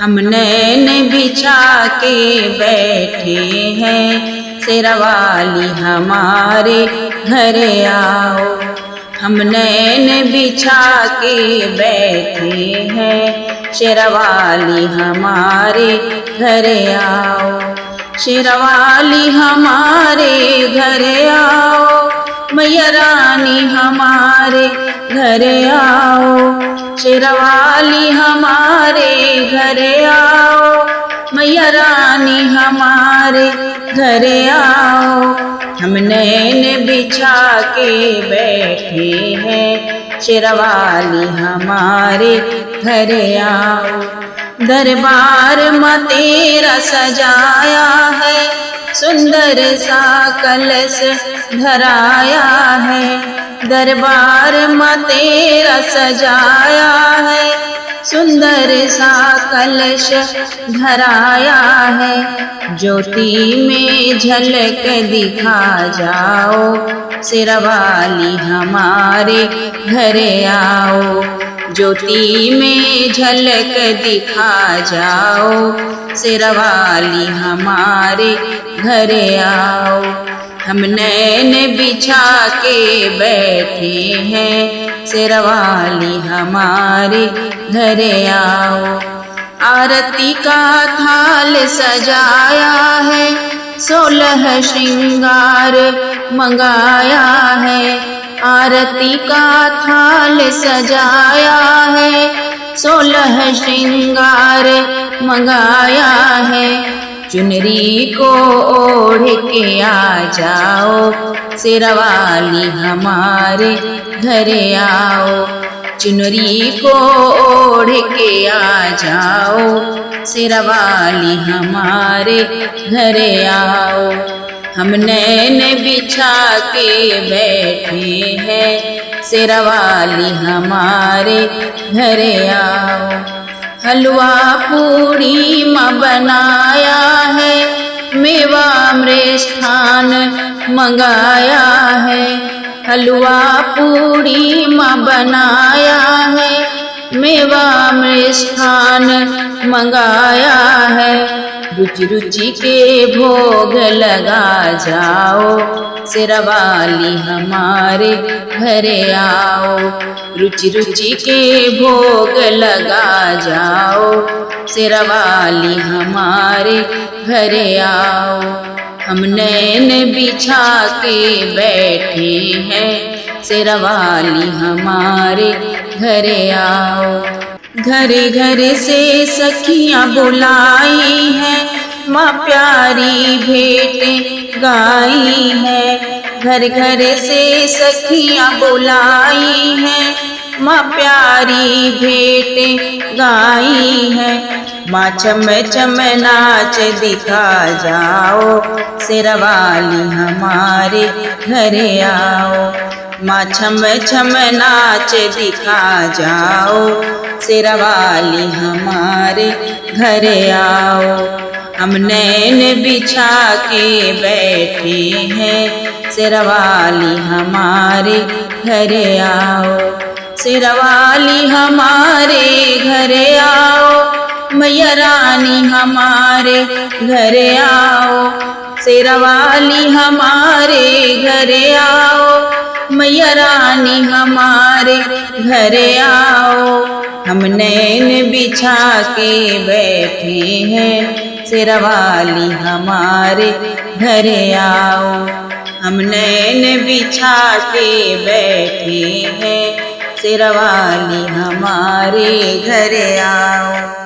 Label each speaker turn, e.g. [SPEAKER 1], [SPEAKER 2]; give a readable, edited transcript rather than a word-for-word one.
[SPEAKER 1] हम नैन बिछा के बैठे हैं, शेरवाली हमारे घर आओ। हम नैन बिछा के बैठे हैं, शेरवाली हमारे घर आओ। शेरवाली हमारे घर आओ, मैया रानी हमारे घर आओ। शेरवाली हमारे घर आओ, मैया रानी हमारे घर आओ। हम नैन बिछा के बैठे हैं, शेरवाली हमारे घर आओ। दरबार में तेरा सजाया है, सुंदर सा कलश धराया है। दरबार में तेरा सजाया है, सुंदर सा कलश धराया है। ज्योति में झलक दिखा जाओ, शेरवाली हमारे घर आओ। ज्योति में झलक दिखा जाओ, शेरवाली हमारे घर आओ। हम नैन बिछा के बैठे हैं, शेरवाली हमारे घर आओ। आरती का थाल सजाया है, 16 श्रृंगार मंगाया है। आरती का थाल सजाया है, 16 श्रृंगार मंगाया है। चुनरी को ओढ़ के आ जाओ, शेरवाली हमारे घर आओ। चुनरी को ओढ़ के आ जाओ, शेरवाली हमारे घर आओ। हम नैन बिछा के बैठे हैं, शेरवाली हमारे घर आओ। हलवा पूड़ी माँ बनाया है, मेवा मृष्ठान मंगाया है। हलवा पूड़ी माँ बनाया है, मेवा मृष्ठान मंगाया है। रुचि रुचि के भोग लगा जाओ, शेरवाली हमारे घर आओ। रुचि रुचि के भोग लगा जाओ, शेरवाली हमारे घर आओ। हम नैन बिछा के बैठे हैं, शेरवाली हमारे घर आओ। घर घर से सखियाँ बुलाई हैं, माँ प्यारी भेंट गाई है। घर घर से सखियाँ बुलाई हैं, माँ प्यारी भेंट गाई है। माँ चम चम नाच दिखा जाओ, शेरवाली हमारे घर आओ। माँ छम छम नाच दिखा जाओ, शेरवाली हमारे घर आओ। हम नैन बिछा के बैठे हैं, शेरवाली हमारे घर आओ। शेरवाली हमारे घर आओ, मैया रानी हमारे घर आओ। शेरवाली हमारे घर आओ, मैया रानी हमारे घर आओ। हम नैन बिछा के बैठे हैं, शेरवाली हमारे घर आओ। हम नैन बिछा के बैठे हैं, शेरवाली हमारे घर आओ।